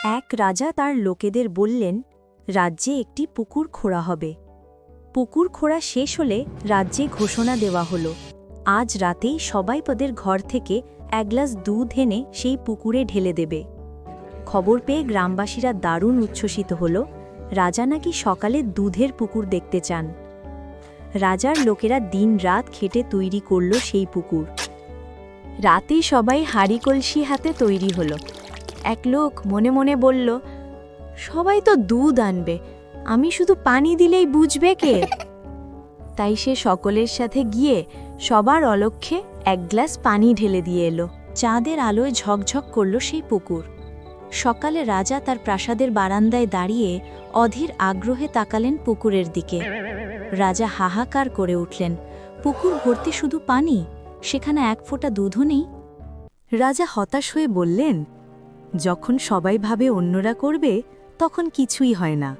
এক রাজা তার লোকেদের বললেন, রাজ্যে একটি পুকুর খোঁড়া হবে। পুকুর খোঁড়া শেষ হলে রাজ্যে ঘোষণা দেওয়া হলো, আজ রাতেই সবাই তাদের ঘর থেকে এক গ্লাস দুধ এনে সেই পুকুরে ঢেলে দেবে। খবর পেয়ে গ্রামবাসীরা দারুণ উচ্ছ্বসিত হল। রাজা নাকি সকালে দুধের পুকুর দেখতে চান। রাজার লোকেরা দিন-রাত খেটে তৈরি করল সেই পুকুর। রাতেই সবাই হাঁড়ি কলসি হাতে তৈরি হলো। এক লোক মনে মনে বলল, সবাই তো দুধ আনবে, আমি শুধু পানি দিলেই বুঝবে কে? তাই সে সকলের সাথে গিয়ে সবার অলক্ষ্যে এক গ্লাস পানি ঢেলে দিয়ে এলো। চাঁদের আলোয় ঝকঝক করল সেই পুকুর। সকালে রাজা তার প্রাসাদের বারান্দায় দাঁড়িয়ে অধীর আগ্রহে তাকালেন পুকুরের দিকে। রাজা হাহাকার করে উঠলেন, পুকুর ভর্তি শুধু পানি, সেখানে এক ফোঁটা দুধও নেই। রাজা হতাশ হয়ে বললেন, যখন সবাই ভাবে অন্যরা করবে, তখন কিছুই হয় না।